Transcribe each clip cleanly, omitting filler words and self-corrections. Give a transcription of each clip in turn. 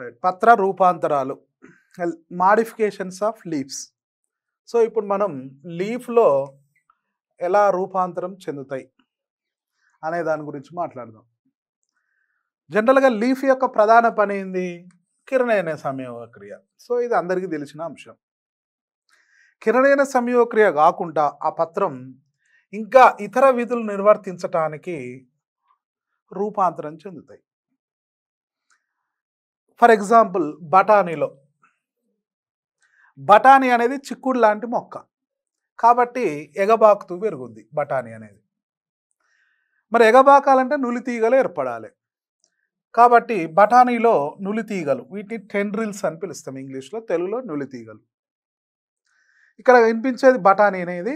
Right. Patra రూపాంతరాలు, modifications of leaves. So ఇప్పుడు మనం లీఫ్లో ఎలా రూపాంతరం చెందుతాయి అనే దాని గురించి మాట్లాడదాం. జనరల్గా లీఫ్ యొక్క ప్రధాన పని ఏంది? కిరణజన్య సంయోగక్రియ. సో ఇది అందరికీ తెలిసిన అంశం. కిరణజన్య సంయోగక్రియ కాకుండా ఆ పత్రం ఇంకా ఇతర విధులు నిర్వర్తించటానికి రూపాంతరం చెందుతాయి. ఫర్ ఎగ్జాంపుల్ బఠానీ అనేది చిక్కుడు లాంటి మొక్క, కాబట్టి ఎగబాకుతూ పెరుగుద్ది బఠానీ అనేది. మరి ఎగబాకాలంటే నులితీగలు ఏర్పడాలి, కాబట్టి బఠానీలో నులితీగలు, వీటిని టెండ్రిల్స్ అని పిలుస్తాం ఇంగ్లీష్లో, తెలుగులో నులితీగలు. ఇక్కడ వినిపించేది బఠానీ అనేది.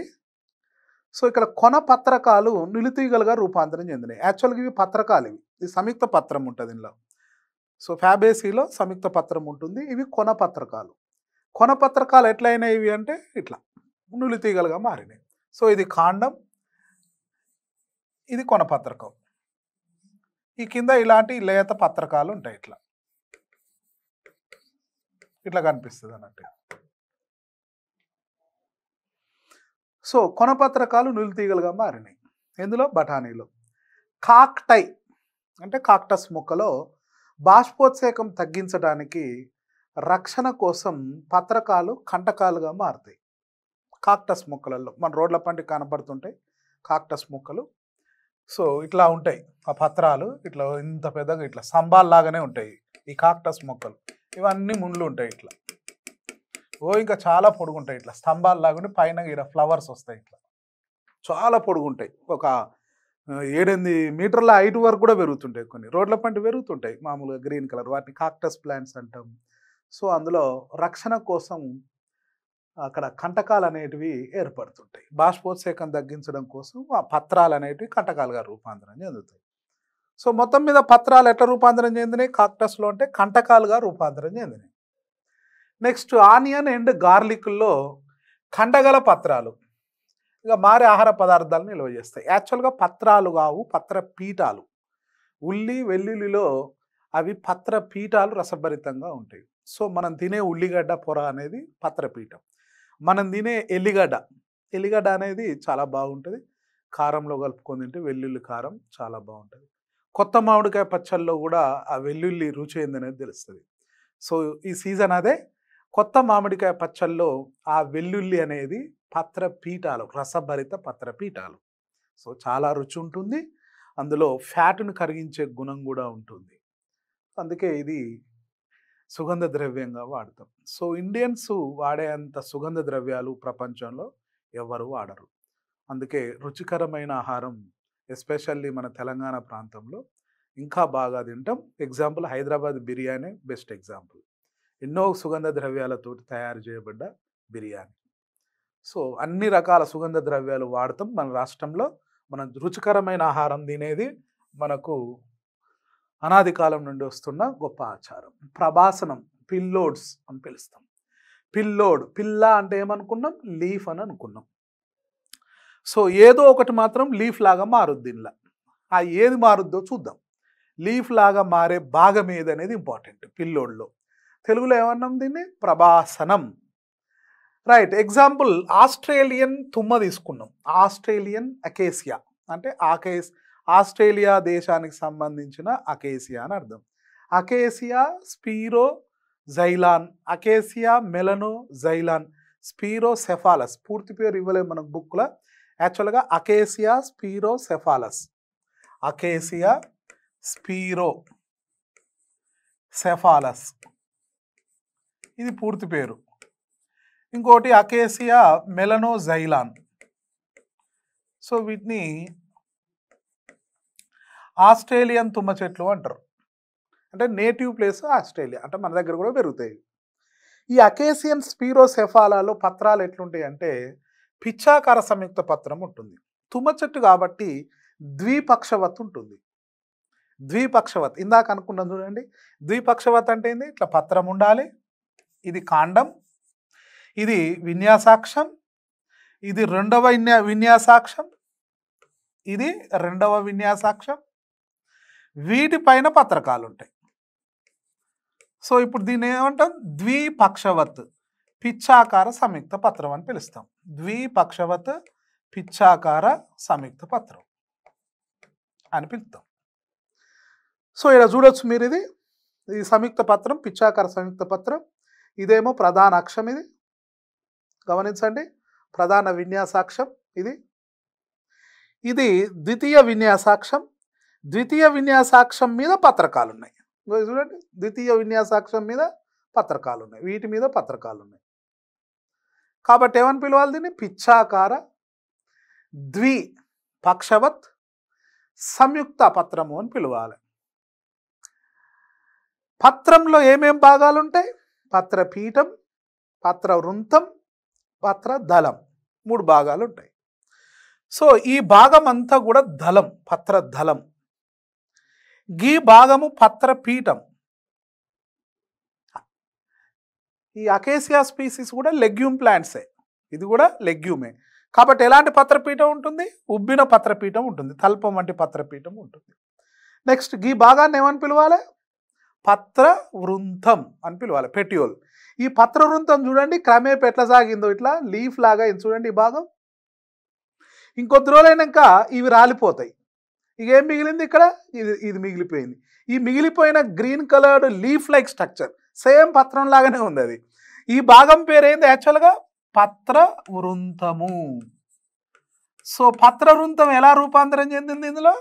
సో ఇక్కడ కొన పత్రకాలు నులితీగలుగా రూపాంతరం చెందినాయి. యాక్చువల్గా ఇవి పత్రకాలు, ఇది సంయుక్త పత్రం ఉంటుంది ఇందులో. సో ఫ్యాబేసీలో సంయుక్త పత్రం ఉంటుంది, ఇవి కొన పత్రకాలు. కొన పత్రకాలు ఎట్లయినాయి ఇవి అంటే ఇట్లా నులితీగలుగా మారినాయి. సో ఇది కాండం, ఇది కొన పత్రకం. ఈ కింద ఇలాంటి లేత పత్రకాలు ఉంటాయి, ఇట్లా కనిపిస్తుంది అన్నట్టు. సో కొన పత్రకాలు నులితీగలుగా మారినాయి ఎందులో? బఠానీలో. కాక్టై అంటే కాక్టస్ మొక్కలో బాష్పోత్సేకం తగ్గించడానికి రక్షణ కోసం పత్రకాలు కంటకాలుగా మారుతాయి. కాక్టస్ మొక్కలలో మన రోడ్ల పంటి కనపడుతుంటాయి కాక్టస్ మొక్కలు. సో ఇట్లా ఉంటాయి ఆ పత్రాలు, ఇట్లా ఇంత పెద్దగా ఇట్లా స్తంభాల్లాగానే ఉంటాయి ఈ కాక్టస్ మొక్కలు. ఇవన్నీ ముండ్లు ఉంటాయి ఇట్లా, ఇంకా చాలా పొడుగుంటాయి, ఇట్లా స్తంభాల్లాగా పైన ఇలా ఫ్లవర్స్ వస్తాయి, ఇట్లా చాలా పొడుగుంటాయి. ఒక 7-8 మీటర్ల హైట్ వరకు కూడా పెరుగుతుంటాయి, కొన్ని రోడ్ల పంటి పెరుగుతుంటాయి మామూలుగా గ్రీన్ కలర్, వాటిని కాక్టస్ ప్లాంట్స్ అంటాం. సో అందులో రక్షణ కోసం అక్కడ కంటకాలు అనేటివి ఏర్పడుతుంటాయి. బాష్పోత్సేకం తగ్గించడం కోసం ఆ పత్రాలు అనేటివి కంటకాలుగా రూపాంతరం చెందుతాయి. సో మొత్తం మీద పత్రాలు ఎట్లా రూపాంతరం చెందినాయి కాక్టస్లో అంటే కంటకాలుగా రూపాంతరం చెందినాయి. నెక్స్ట్ ఆనియన్ అండ్ గార్లిక్లో కండగల పత్రాలు ఇక మారే ఆహార పదార్థాలను నిల్వ చేస్తాయి. యాక్చువల్గా పత్రాలు కావు, పత్ర పీఠాలు. ఉల్లి వెల్లుల్లిలో అవి పత్ర పీఠాలు రసభరితంగా ఉంటాయి. సో మనం తినే ఉల్లిగడ్డ పొర అనేది పత్రపీఠం. మనం తినే ఎల్లిగడ్డ అనేది చాలా బాగుంటుంది, కారంలో కలుపుకొని తింటే వెల్లుల్లి కారం చాలా బాగుంటుంది. కొత్త మామిడికాయ పచ్చళ్ళలో కూడా ఆ వెల్లుల్లి రుచి ఏందనేది తెలుస్తుంది. సో ఈ సీజన్ అదే, కొత్త మామిడికాయ పచ్చళ్ళలో ఆ వెల్లుల్లి అనేది పత్రపీఠాలు, రసభరిత పత్రపీఠాలు. సో చాలా రుచి ఉంటుంది, అందులో ఫ్యాట్ను కరిగించే గుణం కూడా ఉంటుంది. అందుకే ఇది సుగంధ ద్రవ్యంగా వాడతాం. సో ఇండియన్స్ వాడేంత సుగంధ ద్రవ్యాలు ప్రపంచంలో ఎవరు వాడరు. అందుకే రుచికరమైన ఆహారం ఎస్పెషల్లీ మన తెలంగాణ ప్రాంతంలో ఇంకా బాగా తింటాం. Example Hyderabad biryani best example. ఎన్నో సుగంధ ద్రవ్యాలతో తయారు చేయబడ్డ బిర్యానీ. సో అన్ని రకాల సుగంధ ద్రవ్యాలు వాడతాం మన రాష్ట్రంలో. మన రుచికరమైన ఆహారం తినేది మనకు అనాది కాలం నుండి వస్తున్న గొప్ప ఆచారం. ప్రభాసనం, పిల్లోడ్స్ అని పిలుస్తాం. పిల్ల అంటే ఏమనుకున్నాం? లీఫ్ అని అనుకున్నాం. సో ఏదో ఒకటి మాత్రం లీఫ్ లాగా మారుద్ది ఇంట్లో. ఆ ఏది మారుద్దో చూద్దాం. లీఫ్ లాగా మారే భాగం ఏదనేది ఇంపార్టెంట్. పిల్లోడ్లో తెలుగులో ఏమన్నాం దీన్ని? ప్రభాసనం. రైట్. ఎగ్జాంపుల్ ఆస్ట్రేలియన్ తుమ్మ తీసుకున్నాం. ఆస్ట్రేలియన్ అకేసియా అంటే ఆస్ట్రేలియా దేశానికి సంబంధించిన అకేసియా అని అర్థం. అకేసియా స్పీరో జైలాన్, అకేసియా మెలనో జైలాన్, స్పీరోసెఫాలస్. పూర్తి పేరు ఇవ్వలేము మనకు బుక్లో. యాక్చువల్గా అకేసియా స్పీరోసెఫాలస్, అకేసియా స్పీరోసెఫాలస్ ఇది పూర్తి పేరు. ఇంకోటి అకేసియా మెలనోజైలాన్. సో వీటిని ఆస్ట్రేలియన్ తుమ్మ చెట్లు అంటారు. అంటే నేటివ్ ప్లేస్ ఆస్ట్రేలియా, అంటే మన దగ్గర కూడా పెరుగుతాయి. ఈ అకేసియన్ స్పీరోసెఫాలాలో పత్రాలు ఎట్లుంటాయి అంటే పిచ్చాకార సంయుక్త పత్రం ఉంటుంది. తుమ్మ చెట్టు కాబట్టి ద్విపక్షవత్ ఉంటుంది. ద్విపక్షవత్ ఇందాక అనుకున్నాం చూడండి. ద్విపక్షవత్ అంటే ఏంది? ఇట్లా పత్రం ఉండాలి, ఇది కాండం, ఇది విన్యాసాక్షం, ఇది రెండవ విన్యాసాక్షం, ఇది రెండవ విన్యాసాక్షం, వీటిపైన పత్రకాలు ఉంటాయి. సో ఇప్పుడు దీన్ని ఏమంటాం? ద్విపక్షవత్ పిచ్చాకార సంయుక్త పత్రం అని పిలుస్తాం. ద్విపక్షవత్ పిచ్చాకార సంయుక్త పత్రం అని పిలుస్తాం. సో ఇక్కడ చూడొచ్చు మీరు, ఇది సంయుక్త పత్రం, పిచ్చాకార సంయుక్త పత్రం. ఇదేమో ప్రధాన అక్షం, ఇది గమనించండి, ప్రధాన విన్యాసాక్షం. ఇది ద్వితీయ విన్యాసాక్షం. ద్వితీయ విన్యాసాక్షం మీద పత్రకాలు ఉన్నాయి. చూడండి, ద్వితీయ విన్యాసాక్షం మీద పత్రకాలు ఉన్నాయి, వీటి మీద పత్రకాలు ఉన్నాయి. కాబట్టి ఏమని పిలవాలి దీన్ని? పిచ్చాకార ద్విపక్షవత్ సంయుక్త పత్రము అని పిలవాలి. పత్రంలో ఏమేం భాగాలు ఉంటాయి? పత్రపీఠం, పత్రవృంతం, పత్రదళం, 3 భాగాలు ఉంటాయి. సో ఈ భాగం అంతా కూడా దళం, పత్రదళం. ఈ భాగము పత్రపీఠం. ఈ అకేసియా స్పీసీస్ కూడా లెగ్యూమ్ ప్లాంట్సే, ఇది కూడా లెగ్యూమే. కాబట్టి ఎలాంటి పత్రపీఠం ఉంటుంది? ఉబ్బిన పత్రపీఠం ఉంటుంది, తల్పం వంటి పత్రపీఠం ఉంటుంది. నెక్స్ట్ ఈ భాగాన్ని ఏమని పిలవాలి? పత్ర వృంతం అని పిలవాలి, పెటియోల్. ఈ పత్ర వృంతం చూడండి క్రమేపీ ఎట్లా సాగిందో, ఇట్లా లీఫ్ లాగా చూడండి ఈ భాగం. ఇంకొద్ది రోజులైనాక ఇవి రాలిపోతాయి. ఇక ఏం మిగిలింది ఇక్కడ? ఇది మిగిలిపోయింది. ఈ మిగిలిపోయిన green coloured leaf like structure same పత్రం లాగానే ఉంది అది. ఈ భాగం పేరు ఏంది యాక్చువల్గా? పత్ర వృంతము. సో పత్ర వృంతం ఎలా రూపాంతరం చెందింది? ఇందులో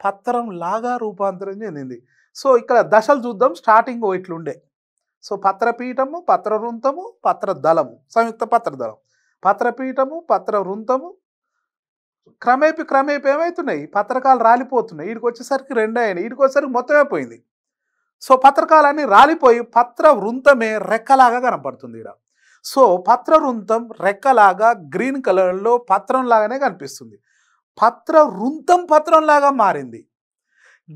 పత్రం లాగా రూపాంతరం చెందింది. సో ఇక్కడ దశలు చూద్దాం. స్టార్టింగ్ ఇట్లుండే. సో పత్రపీఠము, పత్ర వృంతము, పత్రదళము, సంయుక్త పత్రదళం, పత్రపీఠము, పత్ర వృంతము. క్రమేపీ ఏమవుతున్నాయి? పత్రకాలు రాలిపోతున్నాయి. వీడికి వచ్చేసరికి 2 అయినాయి, వీడికి వచ్చేసరికి మొత్తమే పోయింది. సో పత్రకాలన్నీ రాలిపోయి పత్ర వృంతమే రెక్కలాగా కనపడుతుంది ఇక్కడ. సో పత్ర వృంతం రెక్కలాగా గ్రీన్ కలర్లో పత్రం లాగానే కనిపిస్తుంది. పత్ర వృంతం పత్రం లాగా మారింది,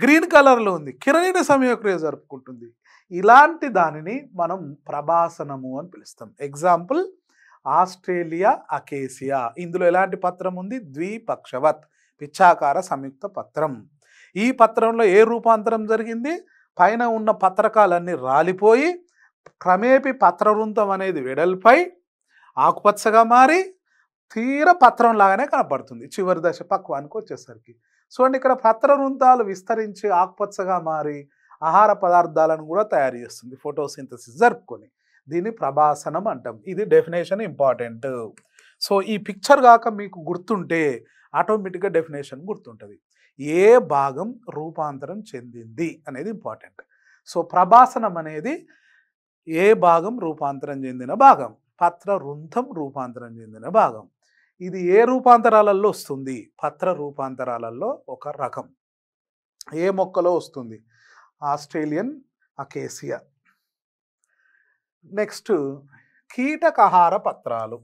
గ్రీన్ కలర్లో ఉంది, కిరణీయ సంయోగక్రియ జరుపుకుంటుంది. ఇలాంటి దానిని మనం ప్రభాసనము అని పిలుస్తాం. Example Australia acacia. ఇందులో ఎలాంటి పత్రం ఉంది? ద్విపక్షవత్ పిచ్చాకార సంయుక్త పత్రం. ఈ పత్రంలో ఏ రూపాంతరం జరిగింది? పైన ఉన్న పత్రకాలన్నీ రాలిపోయి క్రమేపీ పత్రవృంతం అనేది వెడల్పై ఆకుపచ్చగా మారి తీర పత్రం లాగానే కనపడుతుంది చివరి దశ పక్వానికి వచ్చేసరికి. చూడండి, ఇక్కడ పత్రవృంతాలు విస్తరించి ఆకుపచ్చగా మారి ఆహార పదార్థాలను కూడా తయారు చేస్తుంది ఫోటోసింథసిస్ జరుపుకొని. దీన్ని ప్రభాసనం అంటాం. ఇది డెఫినేషన్ ఇంపార్టెంట్. సో ఈ పిక్చర్ కాక మీకు గుర్తుంటే ఆటోమేటిక్గా డెఫినేషన్ గుర్తుంటుంది. ఏ భాగం రూపాంతరం చెందింది అనేది ఇంపార్టెంట్. సో ప్రభాసనం అనేది ఏ భాగం రూపాంతరం చెందిన భాగం? పత్ర వృంతం రూపాంతరం చెందిన భాగం. ఇది ఏ రూపాంతరాలలో వస్తుంది? పత్ర రూపాంతరాలలో ఒక రకం. ఏ మొక్కలో వస్తుంది? Australian acacia. నెక్స్ట్ కీటకాహార పత్రాలు,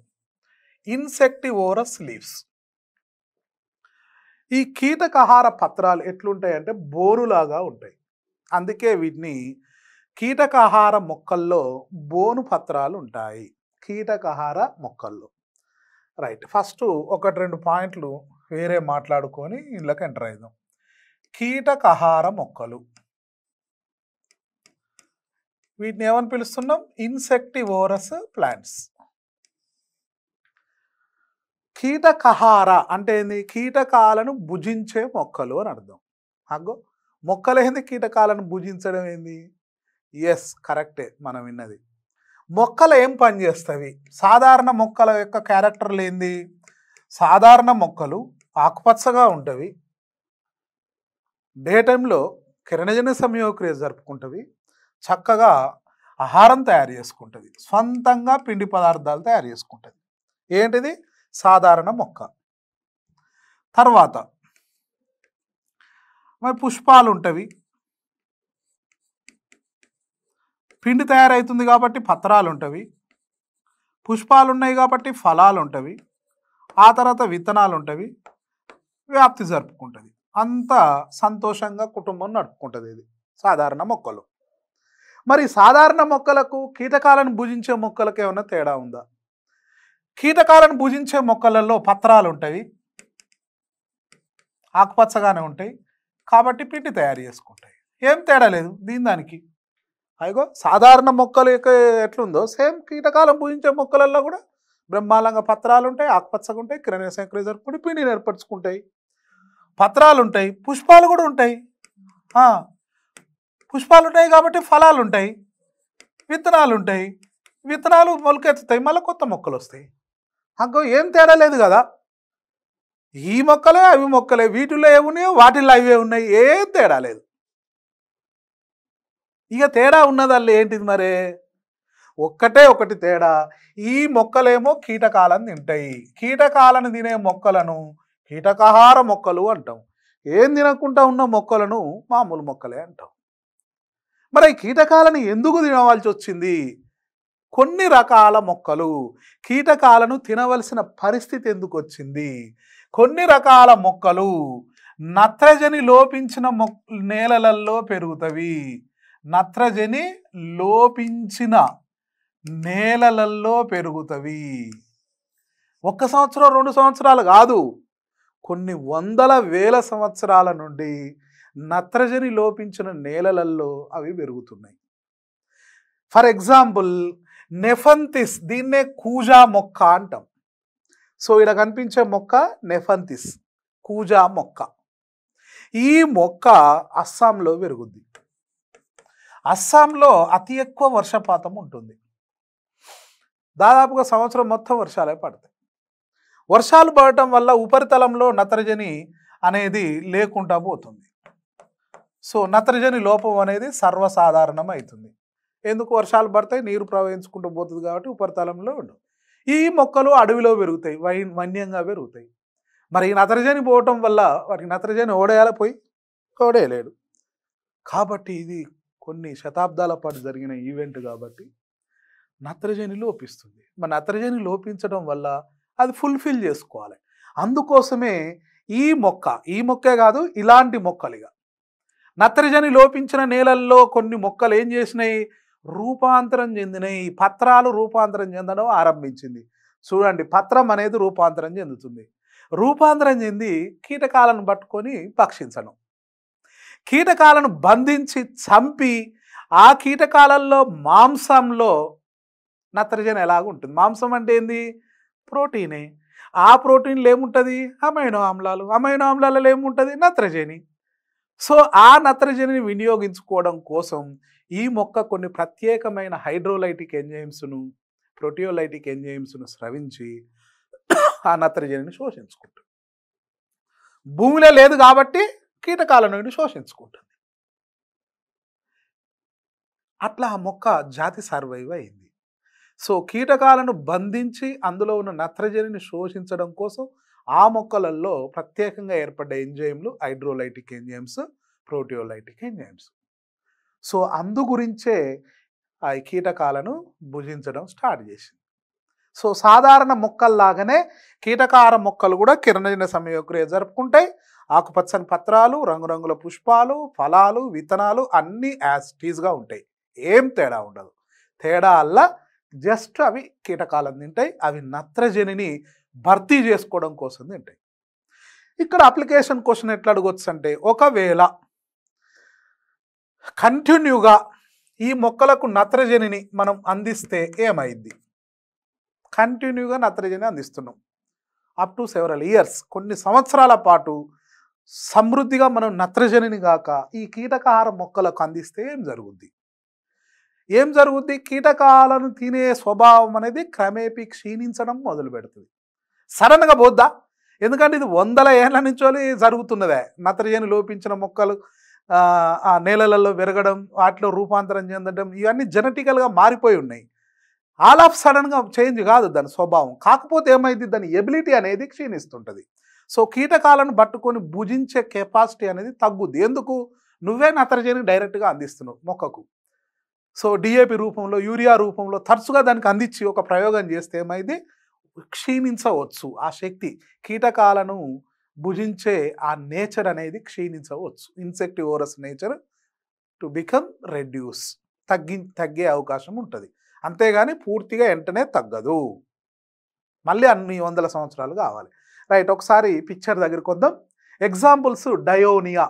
ఇన్సెక్టివోరస్ లీవ్స్. ఈ కీటకాహార పత్రాలు ఎట్లుంటాయంటే బోనులాగా ఉంటాయి. అందుకే వీటిని కీటకాహార మొక్కల్లో బోను పత్రాలు ఉంటాయి, కీటకాహార మొక్కల్లో. రైట్, ఫస్ట్ 1-2 పాయింట్లు వేరే మాట్లాడుకొని ఇందులోకి ఎంటర్ అయిదాం. కీటకాహార మొక్కలు, వీటిని ఏమని పిలుస్తున్నాం? Insectivorous plants. కీటకాహార అంటే ఏంది? కీటకాలను భుజించే మొక్కలు అని అర్థం. అగ్గో, మొక్కలు ఏంది కీటకాలను భుజించడం ఏంది? ఎస్, కరెక్టే మనం విన్నది. మొక్కలు ఏం పని చేస్తవి? సాధారణ మొక్కల యొక్క క్యారెక్టర్లు ఏంది? సాధారణ మొక్కలు ఆకుపచ్చగా ఉంటవి, డే టైంలో కిరణజన్య సంయోగక్రియ జరుపుకుంటవి, చక్కగా ఆహారం తయారు చేసుకుంటుంది, స్వంతంగా పిండి పదార్థాలు తయారు చేసుకుంటుంది. ఏంటిది? సాధారణ మొక్క. తర్వాత మరి పుష్పాలు ఉంటవి, పిండి తయారవుతుంది కాబట్టి పత్రాలు ఉంటవి, పుష్పాలు ఉన్నాయి కాబట్టి ఫలాలు ఉంటవి, ఆ తర్వాత విత్తనాలు ఉంటవి, వ్యాప్తి జరుపుకుంటుంది, అంతా సంతోషంగా కుటుంబం నడుపుకుంటుంది. ఇది సాధారణ మొక్కలు. మరి సాధారణ మొక్కలకు కీటకాలను భుజించే మొక్కలకు ఏమైనా తేడా ఉందా? కీటకాలను భుజించే మొక్కలలో పత్రాలు ఉంటాయి, ఆకుపచ్చగానే ఉంటాయి కాబట్టి పిండి తయారు చేసుకుంటాయి. ఏం తేడా లేదు దానికి. అయ్యో సాధారణ మొక్కలు ఎట్లుందో సేమ్ కీటకాలను పూజించే మొక్కలలో కూడా బ్రహ్మాండంగా పత్రాలు ఉంటాయి, ఆకుపచ్చగా ఉంటాయి, కిరణ్య సంక్రియ జరుపుకుంటే పిండిని ఏర్పరచుకుంటాయి. పత్రాలు ఉంటాయి, పుష్పాలు కూడా ఉంటాయి. పుష్పాలు ఉంటాయి కాబట్టి ఫలాలు ఉంటాయి, విత్తనాలు ఉంటాయి, విత్తనాలు మొలకెత్తుతాయి, మళ్ళీ కొత్త మొక్కలు వస్తాయి. అంకో ఏం తేడా లేదు కదా. ఈ మొక్కలే అవి మొక్కలే, వీటిల్లో ఏమున్నాయో వాటిల్లో అవే ఉన్నాయి, ఏం తేడా లేదు. ఇక తేడా ఉన్నదల్లా ఏంటిది మరే? ఒకటి తేడా, ఈ మొక్కలేమో కీటకాలను తింటాయి. కీటకాలను తినే మొక్కలను కీటకాహార మొక్కలు అంటాం. ఏం తినకుండా ఉన్న మొక్కలను మామూలు మొక్కలే అంటాం. మరి ఈ కీటకాలను ఎందుకు తినవలసి వచ్చింది? కొన్ని రకాల మొక్కలు కీటకాలను తినవలసిన పరిస్థితి ఎందుకు వచ్చింది? కొన్ని రకాల మొక్కలు నత్రజని లోపించిన నేలలలో పెరుగుతవి. నత్రజని లోపించిన నేలలలో పెరుగుతవి. 1 సంవత్సరం 2 సంవత్సరాలు కాదు, కొన్ని వందల వేల సంవత్సరాల నుండి నత్రజని లోపించిన నేలలలో అవి పెరుగుతున్నాయి. ఫర్ ఎగ్జాంపుల్ నెఫంతిస్, దీన్నే కూజా మొక్క అంటాం. సో ఇక్కడ కనిపించే మొక్క నెఫంతిస్, కూజా మొక్క. ఈ మొక్క అస్సాంలో పెరుగుద్ది. అస్సాంలో అతి ఎక్కువ వర్షపాతం ఉంటుంది. దాదాపుగా సంవత్సరం మొత్తం వర్షాలే పడతాయి. వర్షాలు పడటం వల్ల ఉపరితలంలో నత్రజని అనేది లేకుండా పోతుంది. సో నత్రజని లోపం అనేది సర్వసాధారణం అవుతుంది. ఎందుకు? వర్షాలు పడతాయి, నీరు ప్రవహించుకుంటూ పోతుంది కాబట్టి ఉపరితలంలో ఉండవు. ఈ మొక్కలు అడవిలో పెరుగుతాయి, వన్యంగా పెరుగుతాయి. మరి ఈ నత్రజని పోవటం వల్ల వాటికి నత్రజని ఓడేయాల పోయి ఓడేయలేడు. కాబట్టి ఇది కొన్ని శతాబ్దాల పాటు జరిగిన ఈవెంట్ కాబట్టి నత్రజని లోపిస్తుంది. మరి నత్రజని లోపించడం వల్ల అది ఫుల్ఫిల్ చేసుకోవాలి. అందుకోసమే ఈ మొక్కే కాదు, ఇలాంటి మొక్కలుగా నత్రజని లోపించిన నేలల్లో కొన్ని మొక్కలు ఏం చేసినాయి? రూపాంతరం చెందినాయి. పత్రాలు రూపాంతరం చెందడం ఆరంభించింది. చూడండి, పత్రం అనేది రూపాంతరం చెందుతుంది. రూపాంతరం చెంది కీటకాలను పట్టుకొని భక్షించడం, కీటకాలను బంధించి చంపి ఆ కీటకాలలో మాంసంలో నత్రజని ఎలాగుంటుంది? మాంసం అంటే ఏంది? ప్రోటీనే. ఆ ప్రోటీన్లో ఏముంటుంది? అమైనో ఆమ్లాలు. అమైనో ఆమ్లాలలో ఏముంటుంది? నత్రజని. సో ఆ నత్రజనిని వినియోగించుకోవడం కోసం ఈ మొక్క కొన్ని ప్రత్యేకమైన హైడ్రోలైటిక్ ఎంజైమ్స్ను, ప్రోటియోలైటిక్ ఎంజైమ్స్ను స్రవించి ఆ నత్రజనిని శోషించుకుంటుంది. భూమిలో లేదు కాబట్టి కీటకాల నుండి శోషించుకుంటుంది. అట్లా ఆ మొక్క జాతి సర్వైవ్ అయింది. సో కీటకాలను బంధించి అందులో ఉన్న నత్రజనిని శోషించడం కోసం ఆ మొక్కలలో ప్రత్యేకంగా ఏర్పడ్డ ఎంజైమ్లు hydrolytic enzymes, proteolytic enzymes. So అందు గురించే ఆ కీటకాలను భుజించడం స్టార్ట్ చేసింది. సో సాధారణ మొక్కల్లాగానే కీటకాహార మొక్కలు కూడా కిరణజన్య సంయోగక్రియ జరుపుకుంటాయి. ఆకుపచ్చని పత్రాలు, రంగురంగుల పుష్పాలు, ఫలాలు, విత్తనాలు అన్నీ యాజ్ టీజ్గా ఉంటాయి. ఏం తేడా ఉండదు. తేడా అల్లా జస్ట్ అవి కీటకాలను తింటాయి. అవి నత్రజనిని భర్తీ చేసుకోవడం కోసం తింటాయి. ఇక్కడ అప్లికేషన్ క్వశ్చన్ ఎట్లా అడగొచ్చు అంటే, ఒకవేళ కంటిన్యూగా ఈ మొక్కలకు నత్రజనిని మనం అందిస్తే ఏమైంది? కంటిన్యూగా నత్రజని అందిస్తున్నాం అప్ టు సెవరల్ ఇయర్స్, కొన్ని సంవత్సరాల పాటు సమృద్ధిగా మనం నత్రజనిని గాక ఈ కీటకాహార మొక్కలకు అందిస్తే ఏం జరుగుద్ది? కీటకాలను తినే స్వభావం అనేది క్రమేపీ క్షీణించడం మొదలు పెడుతుంది. సడన్గా పోద్దా? ఎందుకంటే ఇది వందల ఏళ్ల నుంచి జరుగుతున్నదే. నత్రజని లోపించిన మొక్కలు ఆ నేలలలో పెరగడం, వాటిలో రూపాంతరం చెందడం, ఇవన్నీ జెనెటికల్గా మారిపోయి ఉన్నాయి. ఆల్ ఆఫ్ సడన్గా చేంజ్ కాదు దాని స్వభావం. కాకపోతే ఏమైంది? దాని ఎబిలిటీ అనేది క్షీణిస్తుంటుంది. సో కీటకాలను పట్టుకొని భుజించే కెపాసిటీ అనేది తగ్గుద్ది. ఎందుకు? నువ్వే నత్రజని డైరెక్ట్గా అందిస్తున్నావు మొక్కకు. సో డిఏపి రూపంలో, యూరియా రూపంలో తరచుగా దానికి అందించి ఒక ప్రయోగం చేస్తే ఏమైంది? క్షీణించవచ్చు ఆ శక్తి. కీటకాలను భుజించే ఆ నేచర్ అనేది క్షీణించవచ్చు. Insectivorous nature to become reduce, తగ్గే అవకాశం ఉంటుంది. అంతేగాని పూర్తిగా వెంటనే తగ్గదు. మళ్ళీ అన్ని వందల సంవత్సరాలు కావాలి. రైట్, ఒకసారి పిక్చర్ దగ్గరికి వద్దాం. ఎగ్జాంపుల్స్ డయోనియా.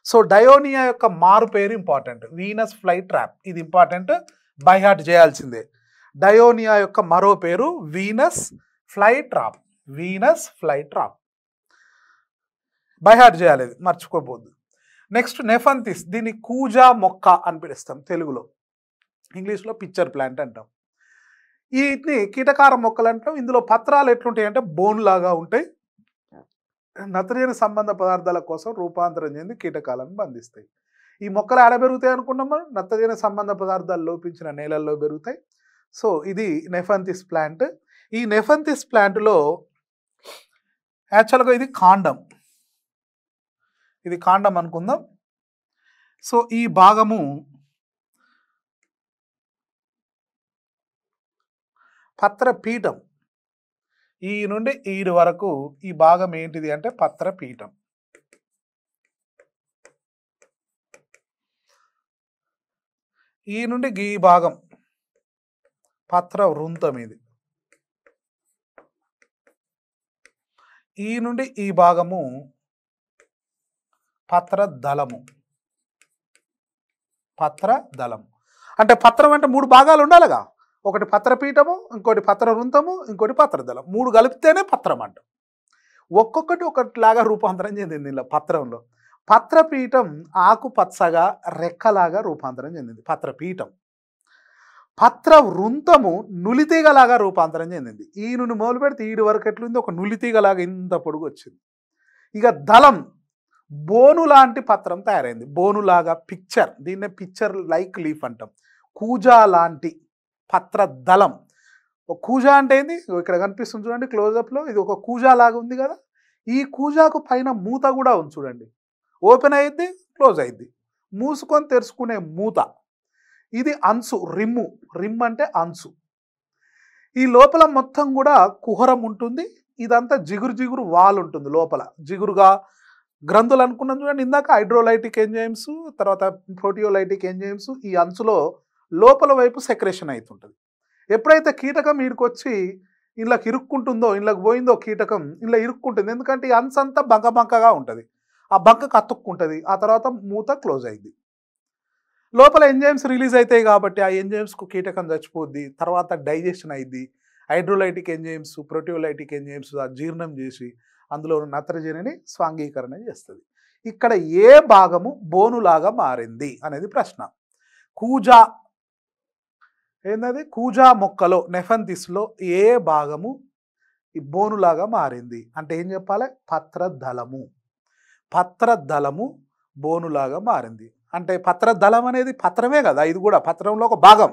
సో డయోనియా యొక్క మారు పేరు ఇంపార్టెంట్, వీనస్ ఫ్లై ట్రాప్. ఇది ఇంపార్టెంట్, బై హార్ట్ చేయాల్సిందే. డయోనియా యొక్క మరో పేరు Venus fly trap. Venus fly trap by heart చేయాలి, మర్చిపోవద్దు. నెక్స్ట్ నెఫంతిస్, దీన్ని కూజా మొక్క అని పిలుస్తాం తెలుగులో, ఇంగ్లీష్లో పిక్చర్ ప్లాంట్ అంటాం. వీటిని కీటకార మొక్కలు అంటాం. ఇందులో పత్రాలు ఎట్లుంటాయి అంటే బోన్ లాగా ఉంటాయి. నత్రజని సంబంధ పదార్థాల కోసం రూపాంతరం చెంది కీటకాలను బంధిస్తాయి. ఈ మొక్కలు ఆడ పెరుగుతాయి అనుకున్నాం మనం, నత్రజని సంబంధ పదార్థాలు లోపించిన నేలల్లో పెరుగుతాయి. సో ఇది నెఫంతిస్ ప్లాంట్. ఈ నెఫంతిస్ ప్లాంట్లో యాక్చువల్గా ఇది కాండం, ఇది కాండం అనుకుందాం. సో ఈ భాగము పత్రపీఠం, ఈ నుండి ఈడు వరకు ఈ భాగం ఏంటిది అంటే పత్రపీఠం. ఈ నుండి ఈ భాగం పత్ర వృంతం, ఇది ఈ నుండి ఈ భాగము పత్రదళము. పత్రదళం అంటే పత్రం అంటే 3 భాగాలు ఉండాలిగా, ఒకటి పత్రపీఠము, ఇంకోటి పత్ర వృంతము, ఇంకోటి పత్రదళం, 3 కలిపితేనే పత్రం అంట. ఒక్కొక్కటి ఒకటిలాగా రూపాంతరం చెందింది ఇలా పత్రంలో. పత్రపీఠం ఆకుపచ్చగా రెక్కలాగా రూపాంతరం చెందింది పత్రపీఠం. పత్ర వృంతము నులితీగలాగా రూపాంతరం చెందింది. ఈ నుండి మొదలు పెడితే ఈడు వరకు ఎట్లుంది, ఒక నులితీగలాగా ఇంత పొడుగు వచ్చింది. ఇక దళం బోను లాంటి పత్రం తయారైంది, బోనులాగా పిక్చర్, దీన్నే పిక్చర్ లైక్ లీఫ్ అంటాం. కూజా లాంటి పత్ర దళం. ఒక కూజా అంటే ఏంది, ఇక్కడ కనిపిస్తుంది చూడండి క్లోజప్లో, ఇది ఒక కూజా లాగా ఉంది కదా. ఈ కూజాకు పైన మూత కూడా ఉంది చూడండి, ఓపెన్ అయ్యిద్ది క్లోజ్ అయ్యిద్ది, మూసుకొని తెరుచుకునే మూత. ఇది అంచు, రిమ్ము, రిమ్ అంటే అంచు. ఈ లోపల మొత్తం కూడా కుహరం ఉంటుంది. ఇదంతా జిగురు జిగురు వాల్ ఉంటుంది లోపల, జిగురుగా గ్రంథులు అనుకున్నాం చూడండి ఇందాక, హైడ్రోలైటిక్ ఎంజైమ్స్, తర్వాత ప్రోటియోలైటిక్ ఎంజైమ్స్ ఈ అంచులో లోపల వైపు సెక్రేషన్ అవుతుంటుంది. ఎప్పుడైతే కీటకం వీడికి వచ్చి ఇళ్ళకి ఇరుక్కుంటుందో, ఇళ్ళకి పోయిందో కీటకం ఇలా ఇరుక్కుంటుంది, ఎందుకంటే ఈ అంచు అంతా బంక బంకగా ఉంటుంది, ఆ బంకకు అతుక్కుంటుంది, ఆ తర్వాత మూత క్లోజ్ అయింది. లోపల ఎంజైమ్స్ రిలీజ్ అవుతాయి కాబట్టి ఆ ఎంజైమ్స్కు కీటకం చచ్చిపోద్ది, తర్వాత డైజెషన్ అయింది. హైడ్రోలైటిక్ ఎంజైమ్స్, ప్రోటియోలైటిక్ ఎంజైమ్స్ జీర్ణం చేసి అందులో నత్రజనిని స్వాంగీకరణ చేస్తుంది. ఇక్కడ ఏ భాగము బోనులాగా మారింది అనేది ప్రశ్న. కూజా ఏంటది, కూజా మొక్కలో నెఫంతిస్లో ఏ భాగము ఈ బోనులాగా మారింది అంటే ఏం చెప్పాలి, పత్రదళము. పత్రదళము బోనులాగా మారింది అంటే పత్రదళం అనేది పత్రమే కదా, ఇది కూడా పత్రంలో ఒక భాగం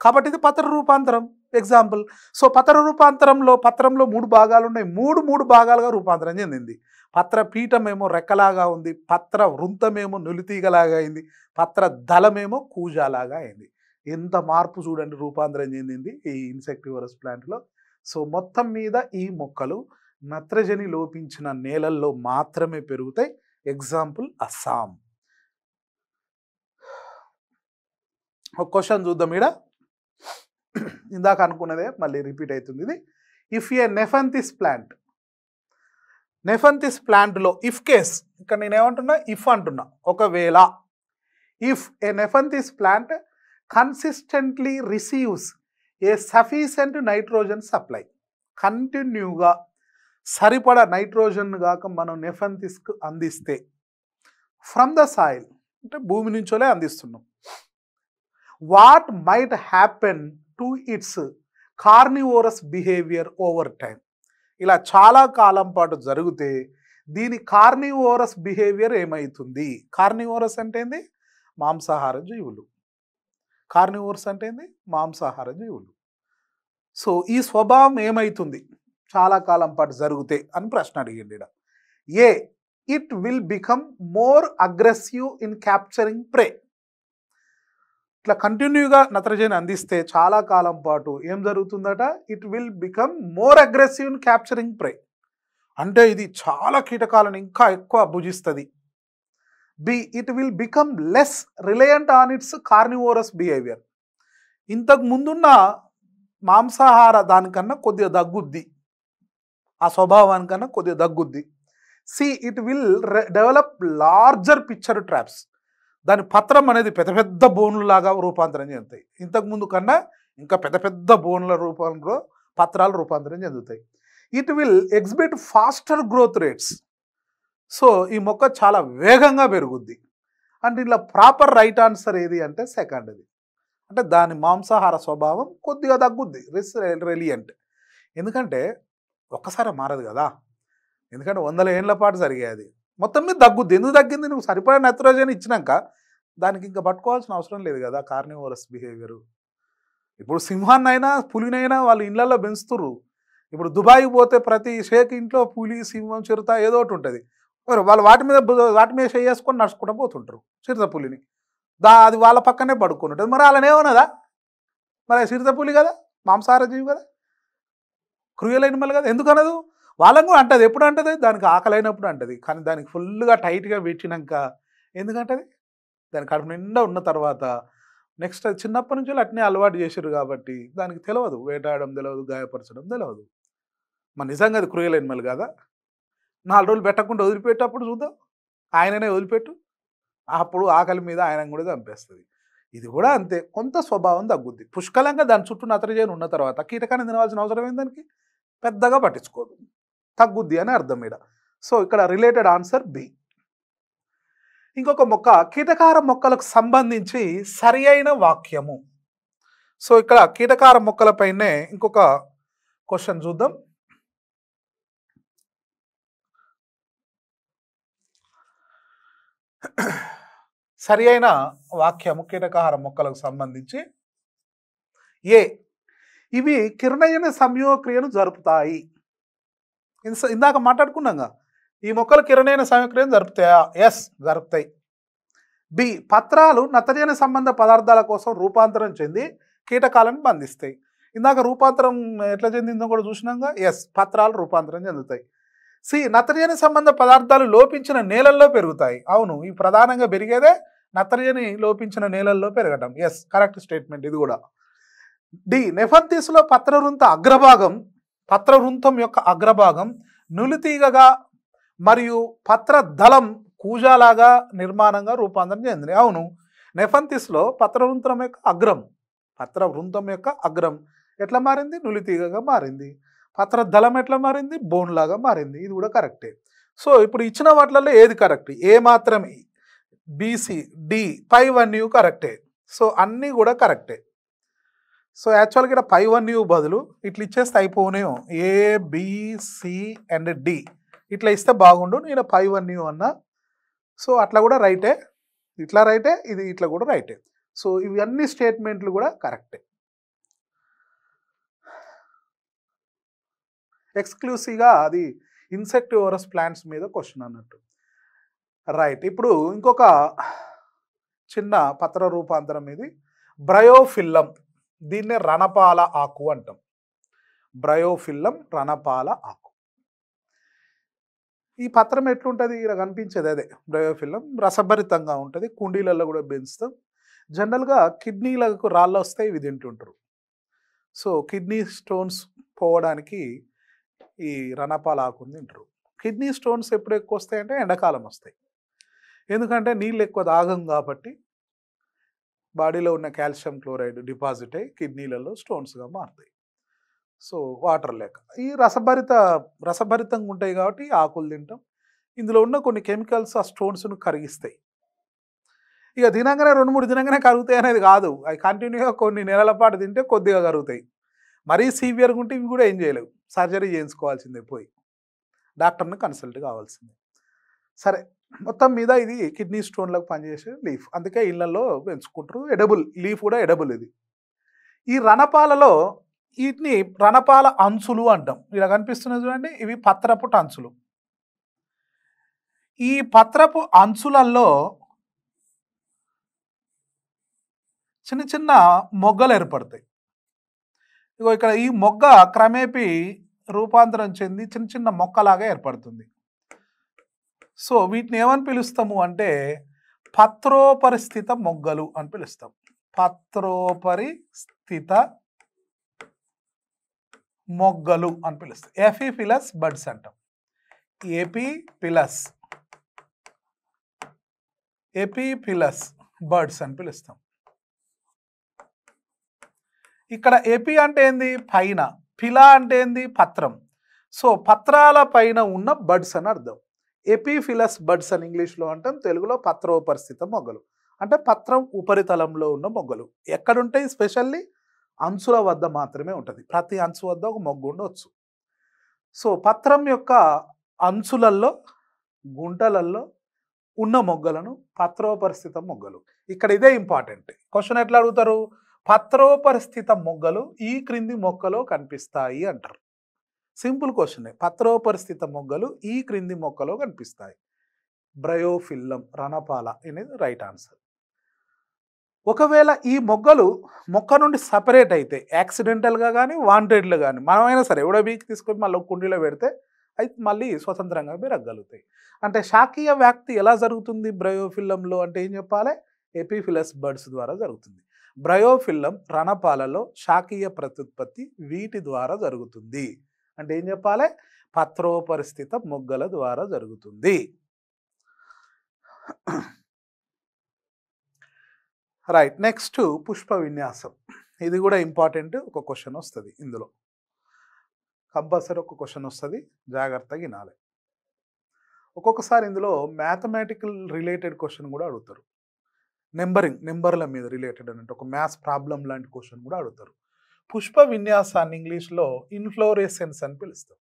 కాబట్టి ఇది పత్ర రూపాంతరం ఎగ్జాంపుల్. సో పత్ర రూపాంతరంలో పత్రంలో 3 భాగాలు ఉన్నాయి, 3 భాగాలుగా రూపాంతరం చెందింది. పత్రపీఠమేమో రెక్కలాగా ఉంది, పత్ర వృంతమేమో నులితీగలాగా అయింది, పత్ర దళమేమో కూజాలాగా అయింది. ఎంత మార్పు చూడండి రూపాంతరం చెందింది ఈ ఇన్సెక్టివరస్ ప్లాంట్లో. సో మొత్తం మీద ఈ మొక్కలు నత్రజని లోపించిన నేలల్లో మాత్రమే పెరుగుతాయి. ఎగ్జాంపుల్ అస్సాం. ఒక క్వశ్చన్ చూద్దాం ఈడ, ఇందాక అనుకున్నదే మళ్ళీ రిపీట్ అవుతుంది ఇది. ఇఫ్ ఏ నెఫంతిస్ ప్లాంట్, నెఫంతిస్ ప్లాంట్లో ఇఫ్ కేస్, ఇక్కడ నేను ఏమంటున్నా ఇఫ్ అంటున్నా, ఒకవేళ if a nepenthes plant consistently receives a sufficient nitrogen supply, కంటిన్యూగా సరిపడా నైట్రోజన్ కాక మనం నెఫంతిస్కు అందిస్తే, ఫ్రమ్ ద సాయిల్ అంటే భూమి నుంచోలే అందిస్తున్నాం, what might happen to it's carnivorous behaviour over time. ఇలా చాలా కాలం పాటు జరిగితే దీని కార్నివోరస్ బిహేవియర్ ఏమవుతుంది. కార్నివోరస్ అంటే ఏంది, మాంసాహార జీవులు. కార్నివోరస్ అంటే ఏంది, మాంసాహార జీవులు. సో ఈ స్వభావం ఏమవుతుంది చాలా కాలం పాటు జరిగితే అని ప్రశ్న అడిగింది ఇక్కడ. A, it will become more aggressive in capturing prey. ఇట్లా కంటిన్యూగా నత్రజని అందిస్తే చాలా కాలం పాటు ఏం జరుగుతుందట, it will become more aggressive in capturing prey, అంటే ఇది చాలా కీటకాలను ఇంకా ఎక్కువ భుజిస్తుంది. B, it will become less reliant on its carnivorous behaviour. ఇంతకు ముందున్న మాంసాహార దానికన్నా కొద్దిగా దగ్గుద్ది, ఆ స్వభావానికన్నా కొద్దిగా దగ్గుద్ది. C it will develop larger pitcher traps. దాని పత్రం అనేది పెద్ద పెద్ద బోన్లు లాగా రూపాంతరం చెందుతాయి. ఇంతకుముందు కన్నా ఇంకా పెద్ద పెద్ద బోన్ల రూపంలో పత్రాలు రూపాంతరం చెందుతాయి. It will exhibit faster growth rates. So ఈ మొక్క చాలా వేగంగా పెరుగుద్ది. అంటే ఇలా ప్రాపర్ రైట్ ఆన్సర్ ఏది అంటే సెకండ్ది. అంటే దాని మాంసాహార స్వభావం కొద్దిగా తగ్గుద్ది, రెలియంట్. ఎందుకంటే ఒక్కసారి మారదు కదా, ఎందుకంటే 100 ఏళ్ల పాటు జరిగేది. మొత్తం మీద తగ్గుద్ది. ఎందుకు తగ్గింది? నువ్వు సరిపడా నైట్రోజన్ ఇచ్చినాక దానికి ఇంకా పట్టుకోవాల్సిన అవసరం లేదు కదా. Carnivorous behaviour. ఇప్పుడు సింహాన్నైనా పులినైనా వాళ్ళు ఇళ్లలో పెంచుతుర్రు. ఇప్పుడు దుబాయ్కి పోతే ప్రతి షేక్ ఇంట్లో పులి, సింహం, చిరుత ఏదో ఒకటి ఉంటుంది. వాళ్ళు వాటి మీద చేసుకొని నడుచుకుంటూ పోతుంటారు చిరుత పులిని. అది వాళ్ళ పక్కనే పడుకొని ఉంటుంది. మరి వాళ్ళని ఏమన్నదా? మరి చిరుత పులి కదా, మాంసాహార జీవి కదా, క్రూయల్ ఎనిమల్ కదా, ఎందుకు అనదు? వాళ్ళకు కూడా అంటది. ఎప్పుడు అంటది? దానికి ఆకలి అయినప్పుడు అంటది. కానీ దానికి ఫుల్గా టైట్గా పెట్టినాక ఎందుకంటది? దాని కడుపు నిండా ఉన్న తర్వాత నెక్స్ట్ అది చిన్నప్పటి నుంచి అట్నే అలవాటు చేసారు కాబట్టి దానికి తెలియదు, వేటాడడం తెలియదు, గాయపరచడం తెలియదు. మరి నిజంగా అది క్రూయల్ ఎనిమల్ కదా. 4 రోజులు పెట్టకుండా వదిలిపెట్టేటప్పుడు చూద్దాం, ఆయననే వదిలిపెట్టు, అప్పుడు ఆకలి మీద ఆయన కూడా చంపేస్తుంది. ఇది కూడా అంతే, కొంత స్వభావం తగ్గుద్ది. పుష్కలంగా దాని చుట్టూ నత్రజని ఉన్న తర్వాత కీటకాన్ని తినవలసిన అవసరం ఏం దానికి? పెద్దగా పట్టించుకోదు, తగ్గుద్ది అని అర్థం ఇక్కడ. సో ఇక్కడ రిలేటెడ్ ఆన్సర్ బి. ఇంకొక మొక్క, కీటకార మొక్కలకు సంబంధించి సరి అయిన వాక్యము. సో ఇక్కడ కీటకార మొక్కలపైనే ఇంకొక క్వశ్చన్ చూద్దాం. సరి అయిన వాక్యము కీటకాహార మొక్కలకు సంబంధించి ఏ, ఇవి కిరణజన్య సంయోగక్రియను జరుపుతాయి. ఇందాక మాట్లాడుకున్నాగా, ఈ మొక్కలు కిరణజన్య సంయోగక్రియను జరుపుతాయా? ఎస్, జరుపుతాయి. బి, పత్రాలు నత్రజని సంబంధ పదార్థాల కోసం రూపాంతరం చెంది కీటకాలను బంధిస్తాయి. ఇందాక రూపాంతరం ఎట్లా చెందిందో కూడా చూసినాగా. ఎస్, పత్రాలు రూపాంతరం చెందుతాయి. సి, నత్రజని సంబంధ పదార్థాలు లోపించిన నేలల్లో పెరుగుతాయి. అవును, ఈ ప్రధానంగా పెరిగేదే నత్రజని లోపించిన నేలల్లో పెరగడం. ఎస్, కరెక్ట్ స్టేట్మెంట్ ఇది కూడా. డి, నెఫంతిస్లో పత్రవృంతం యొక్క అగ్రభాగం నులితీగగా మరియు పత్రదళం కూజాలాగా నిర్మాణంగా రూపాంతరం చెందింది. అవును, నెఫంతిస్లో పత్రవృంతం యొక్క అగ్రం ఎట్లా మారింది? నులితీగగా మారింది. పత్రదళం ఎట్లా మారింది? బోన్ లాగా మారింది. ఇది కూడా కరెక్టే. సో ఇప్పుడు ఇచ్చిన వాటిలలో ఏది కరెక్ట్? ఏ మాత్రమే, బీసీ, డి, పై 1U కరెక్టే. సో అన్నీ కూడా కరెక్టే. సో యాక్చువల్గా ఇక్కడ పై 1U బదులు ఇట్లా ఇచ్చేస్తే అయిపోనేమో, ఏ, బి, సి అండ్ డి ఇట్లా ఇస్తే బాగుండు. నేను పై 1U అన్నా. సో అట్లా కూడా రైటే, ఇట్లా రైటే, ఇది ఇట్లా కూడా రైటే. సో ఇవి అన్ని స్టేట్మెంట్లు కూడా కరెక్టే. ఎక్స్క్లూసివ్గా అది ఇన్సెక్టివోరస్ ప్లాంట్స్ మీద క్వశ్చన్ అన్నట్టు. రైట్, ఇప్పుడు ఇంకొక చిన్న పత్ర రూపాంతరం ఇది, బ్రయోఫిల్లం. దీన్నే రణపాల ఆకు అంటాం. బ్రయోఫిల్లం, రణపాల ఆకు. ఈ పత్రం ఎట్లుంటుంది? ఇక్కడ కనిపించేది అదే బ్రయోఫిల్లం. రసభరితంగా ఉంటుంది. కుండీలలో కూడా పెంచుతాం. జనరల్గా కిడ్నీలకు రాళ్ళు వస్తాయి, ఇవి తింటుంటారు. సో కిడ్నీ స్టోన్స్ పోవడానికి ఈ రణపాల ఆకుని తింటారు. కిడ్నీ స్టోన్స్ ఎప్పుడు ఎక్కువ వస్తాయంటే ఎండాకాలం వస్తాయి. ఎందుకంటే నీళ్ళు ఎక్కువ తాగం కాబట్టి బాడీలో ఉన్న కాల్షియం క్లోరైడ్ డిపాజిట్ అయ్యి కిడ్నీలలో స్టోన్స్గా మారుతాయి. సో వాటర్ లేక ఈ రసభరితంగా ఉంటాయి కాబట్టి ఆకులు తింటాం. ఇందులో ఉన్న కొన్ని కెమికల్స్ ఆ స్టోన్స్ను కరిగిస్తాయి. ఇక తినగానే 2-3 తినగానే కరుగుతాయి అనేది కాదు. అవి కంటిన్యూగా కొన్ని నెలల పాటు తింటే కొద్దిగా కరుగుతాయి. మరీ సీవియర్గా ఉంటే ఇవి కూడా ఏం చేయలేవు, సర్జరీ చేయించుకోవాల్సిందే, పోయి డాక్టర్ని కన్సల్ట్ కావాల్సిందే. సరే, మొత్తం మీద ఇది కిడ్నీ స్టోన్లకు పనిచేసే లీఫ్, అందుకే ఇళ్లలో పెంచుకుంటారు. ఎడబుల్ లీఫ్ కూడా ఎడబుల్ ఇది. ఈ రణపాలలో వీటిని రణపాల అంచులు అంటాం. ఇలా కనిపిస్తున్నది చూడండి, ఇవి పత్రపు అంచులు. ఈ పత్రపు అంచులలో చిన్న చిన్న మొగ్గలు ఏర్పడతాయి. ఇగో ఇక్కడ ఈ మొగ్గ క్రమేపీ రూపాంతరం చెంది చిన్న చిన్న మొక్కలాగా ఏర్పడుతుంది. సో వీటిని ఏమని పిలుస్తాము అంటే పత్రోపరిస్థిత మొగ్గలు అని పిలుస్తాం. పత్రోపరిస్థిత మొగ్గలు అని పిలుస్తాం. ఎఫిఫిలస్ బడ్స్ అంటాం. ఎపిఫిలస్ ఎపిఫిలస్ బర్డ్స్ అని పిలుస్తాం. ఇక్కడ ఎపి అంటే ఏంది పైన, ఫిలా అంటే ఏంది పత్రం. సో పత్రాల పైన ఉన్న బర్డ్స్ అని అర్థం. ఎపిఫిలస్ బర్డ్స్ అని ఇంగ్లీష్లో అంటాం, తెలుగులో పత్రోపరిస్థిత మొగ్గలు అంటే పత్రం ఉపరితలంలో ఉన్న మొగ్గలు. ఎక్కడుంటాయి? స్పెషల్లీ అంచుల వద్ద మాత్రమే ఉంటుంది. ప్రతి అంచు వద్ద ఒక మొగ్గు ఉండవచ్చు. సో పత్రం యొక్క అంచులల్లో గుంటలల్లో ఉన్న మొగ్గలను పత్రోపరిస్థిత మొగ్గలు. ఇక్కడ ఇదే ఇంపార్టెంట్. క్వశ్చన్ ఎట్లా అడుగుతారు? పత్రోపరిస్థిత మొగ్గలు ఈ క్రింది మొక్కలో కనిపిస్తాయి అంటారు. Simple question. పత్రోపరిస్థిత మొగ్గలు ఈ క్రింది మొక్కలో కనిపిస్తాయి. బ్రయోఫిల్లం రణపాల అనేది రైట్ ఆన్సర్. ఒకవేళ ఈ మొగ్గలు మొక్క నుండి సపరేట్ అయితే యాక్సిడెంటల్గా కానీ వాంటెడ్గా కానీ మనమైనా సరే ఎవడో బీకి తీసుకొని మళ్ళీ కుండీలో పెడితే అయితే మళ్ళీ స్వతంత్రంగా పెరగలుగుతాయి. అంటే శాఖీయ వ్యాప్తి ఎలా జరుగుతుంది బ్రయోఫిల్లంలో అంటే ఏం చెప్పాలి? ఎపిఫిలస్ బర్డ్స్ ద్వారా జరుగుతుంది. బ్రయోఫిల్లం రణపాలలో శాఖీయ ప్రత్యుత్పత్తి వీటి ద్వారా జరుగుతుంది. అంటే ఏం చెప్పాలి? పత్రోపరిస్థిత మొగ్గల ద్వారా జరుగుతుంది. రైట్. నెక్స్ట్ పుష్ప విన్యాసం. ఇది కూడా ఇంపార్టెంట్. ఒక క్వశ్చన్ వస్తుంది ఇందులో, కంపల్సరీ ఒక క్వశ్చన్ వస్తుంది, జాగ్రత్తగా వినాలి. ఒక్కొక్కసారి ఇందులో మ్యాథమెటికల్ రిలేటెడ్ క్వశ్చన్ కూడా అడుగుతారు. నెంబర్ల మీద రిలేటెడ్ అంటే ఒక మ్యాథ్స్ ప్రాబ్లం లాంటి క్వశ్చన్ కూడా అడుగుతారు. పుష్ప విన్యాసాన్ని ఇంగ్లీష్లో ఇన్ఫ్లోరెసెన్స్ అని పిలుస్తారు.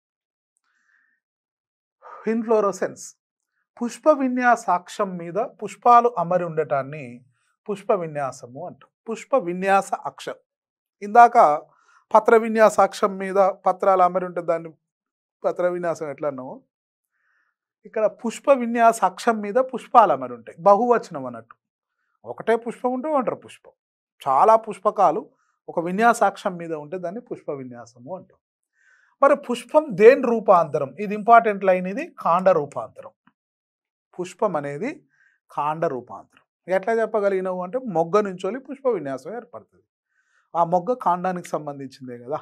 ఇన్ఫ్లోరోసెన్స్ పుష్ప విన్యాసాక్షం మీద పుష్పాలు అమరి ఉండటాన్ని పుష్ప విన్యాసము అంటాం. పుష్ప విన్యాస అక్షం. ఇందాక పత్ర విన్యాసాక్షం మీద పత్రాలు అమరి ఉంటే దాన్ని పత్ర విన్యాసం ఎట్లా అన్నాము, ఇక్కడ పుష్ప విన్యాస అక్షం మీద పుష్పాలు అమరి ఉంటాయి. బహువచనం అన్నట్టు. ఒకటే పుష్పం ఉంటే అంటారు పుష్పం. చాలా పుష్పకాలు ఒక విన్యాసాక్షం మీద ఉంటే దాన్ని పుష్ప విన్యాసము అంటాం. మరి పుష్పం దేని రూపాంతరం? ఇది ఇంపార్టెంట్ లైన్. ఇది కాండ రూపాంతరం. పుష్పం అనేది కాండ రూపాంతరం. ఎట్లా చెప్పగలిగినావు అంటే మొగ్గ నుంచి పుష్ప విన్యాసం ఏర్పడుతుంది. ఆ మొగ్గ కాండానికి సంబంధించిందే కదా,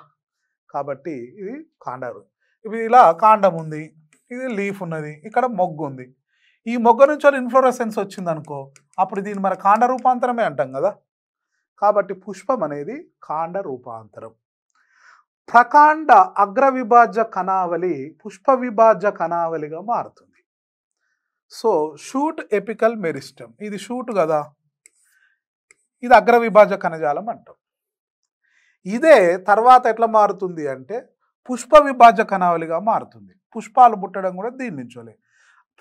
కాబట్టి ఇది కాండ. ఇది ఇలా కాండం ఉంది, ఇది లీఫ్ ఉన్నది, ఇక్కడ మొగ్గు ఉంది. ఈ మొగ్గ నుంచి ఇన్ఫ్లోరెసెన్స్ వచ్చింది అనుకో, అప్పుడు దీన్ని మన కాండ రూపాంతరమే అంటాం కదా. కాబట్టి పుష్పం అనేది కాండ రూపాంతరం. ప్రకాండ అగ్రవిభాజ్య కణావళి పుష్ప విభాజ్య కణావళిగా మారుతుంది. సో షూట్ ఎపికల్ మెరిస్టమ్, ఇది షూట్ కదా, ఇది అగ్రవిభాజ్య కణజాలం అంటాం. ఇదే తర్వాత ఎట్లా మారుతుంది అంటే పుష్ప విభాజ్య కణావళిగా మారుతుంది. పుష్పాలు పుట్టడం కూడా దీని నుంచోలే.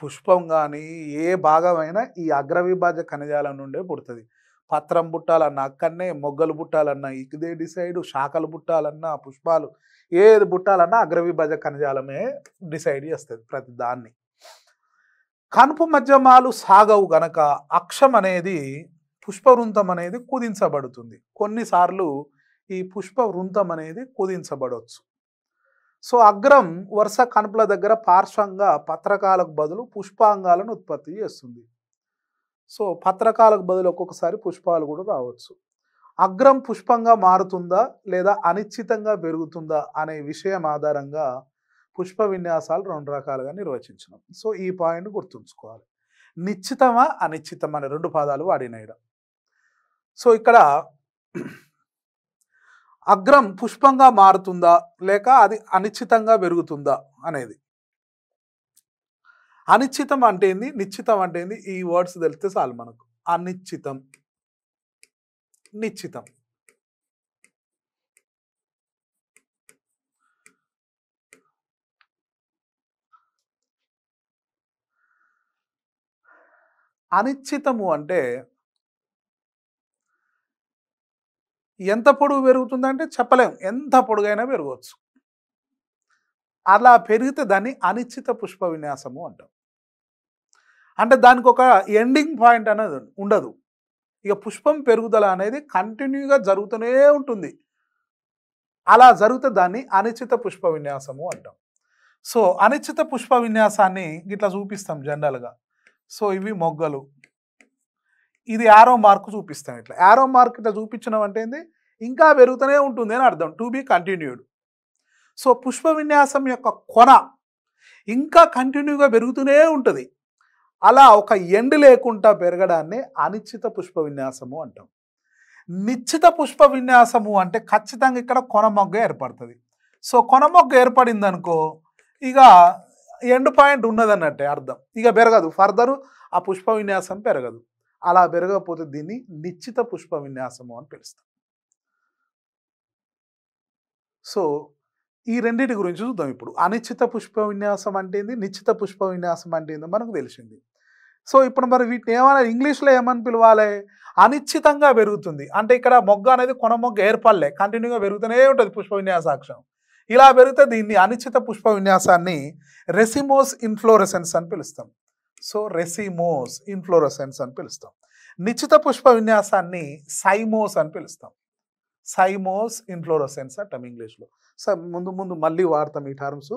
పుష్పం కానీ ఏ భాగమైనా ఈ అగ్రవిభాజ్య కణజాలం నుండే పుడుతుంది. పత్రం పుట్టాలన్నా అక్కడనే, మొగ్గలు పుట్టాలన్నా ఇదే డిసైడ్, శాఖలు పుట్టాలన్నా, పుష్పాలు ఏది పుట్టాలన్నా అగ్రవిభాజ్య కణజాలమే డిసైడ్ చేస్తుంది ప్రతి దాన్ని. కనుపు మధ్యమాలు సాగవు గనక అక్షం అనేది పుష్పవృంతం అనేది కుదించబడుతుంది. కొన్నిసార్లు ఈ పుష్పవృంతం అనేది కుదించబడవచ్చు. సో అగ్రం వరుస కనుపుల దగ్గర పార్శ్వంగా పత్రకాలకు బదులు పుష్పాంగాలను ఉత్పత్తి చేస్తుంది. సో పత్రకాలకు బదులు ఒక్కొక్కసారి పుష్పాలు కూడా రావచ్చు. అగ్రం పుష్పంగా మారుతుందా లేదా అనిశ్చితంగా పెరుగుతుందా అనే విషయం ఆధారంగా పుష్ప విన్యాసాలు రెండు రకాలుగా నిర్వచించినాం. సో ఈ పాయింట్ గుర్తుంచుకోవాలి. నిశ్చితమా అనిశ్చితం అనే రెండు పదాలు వాడినాయి. సో ఇక్కడ అగ్రం పుష్పంగా మారుతుందా లేక అది అనిశ్చితంగా పెరుగుతుందా అనేది. అనిశ్చితం అంటే ఏంది, నిశ్చితం అంటే ఏంది, ఈ వర్డ్స్ తెలిస్తే చాలు మనకు. అనిశ్చితం, నిశ్చితం. అనిశ్చితము అంటే ఎంత పొడుగు పెరుగుతుందంటే చెప్పలేం, ఎంత పొడుగైనా పెరగవచ్చు. అలా పెరిగితే దాన్ని అనిశ్చిత పుష్ప విన్యాసము అంటాం. అంటే దానికి ఒక ఎండింగ్ పాయింట్ అనేది ఉండదు. ఇక పుష్పం పెరుగుదల అనేది కంటిన్యూగా జరుగుతూనే ఉంటుంది. అలా జరిగితే దాన్ని అనిశ్చిత పుష్ప విన్యాసము అంటాం. సో అనిశ్చిత పుష్ప విన్యాసాన్ని ఇట్లా చూపిస్తాం జనరల్గా. సో ఇవి మొగ్గలు, ఇది యారో మార్క్ చూపిస్తాం. ఇట్లా యారో మార్క్ ఇట్లా చూపించడం అంటే ఏంది, ఇంకా పెరుగుతూనే ఉంటుంది అని అర్థం, to be continued. So Pushpa విన్యాసం యొక్క కొన ఇంకా కంటిన్యూగా పెరుగుతూనే ఉంటుంది. అలా ఒక ఎండ్ లేకుండా పెరగడాన్ని అనిశ్చిత పుష్ప విన్యాసము అంటాం. నిశ్చిత పుష్ప విన్యాసము అంటే ఖచ్చితంగా ఇక్కడ కొనమొగ్గ ఏర్పడుతుంది. సో కొనమొగ్గ ఏర్పడిందనుకో ఇక ఎండ్ పాయింట్ ఉన్నదన్నట్టే అర్థం. ఇక పెరగదు, ఫర్దరు ఆ పుష్ప విన్యాసం పెరగదు. అలా పెరగకపోతే దీన్ని నిశ్చిత పుష్ప విన్యాసము అని పిలుస్తాం. సో ఈ రెండింటి గురించి చూద్దాం ఇప్పుడు. అనిశ్చిత పుష్ప విన్యాసం అంటే ఏంది, నిశ్చిత పుష్ప విన్యాసం అంటే ఏందో మనకు తెలిసింది. సో ఇప్పుడు మరి వీటిని ఏమైనా ఇంగ్లీష్లో ఏమని పిలవాలి? అనిశ్చితంగా పెరుగుతుంది అంటే ఇక్కడ మొగ్గ అనేది కొన మొగ్గ ఏర్పడలే, కంటిన్యూగా పెరుగుతూనే ఉంటుంది పుష్ప విన్యాసాక్షం. ఇలా పెరిగితే దీన్ని అనిశ్చిత పుష్ప విన్యాసాన్ని రెసిమోస్ ఇన్ఫ్లోరెసెన్స్ అని పిలుస్తాం. సో రెసిమోస్ ఇన్ఫ్లోరెసెన్స్ అని పిలుస్తాం. నిశ్చిత పుష్ప విన్యాసాన్ని సైమోస్ అని పిలుస్తాం. సైమోస్ ఇన్ఫ్లోరెసెన్స్ అంటాం ఇంగ్లీష్లో. సో ముందు ముందు మళ్ళీ వాడతాం ఈ టర్మ్స్.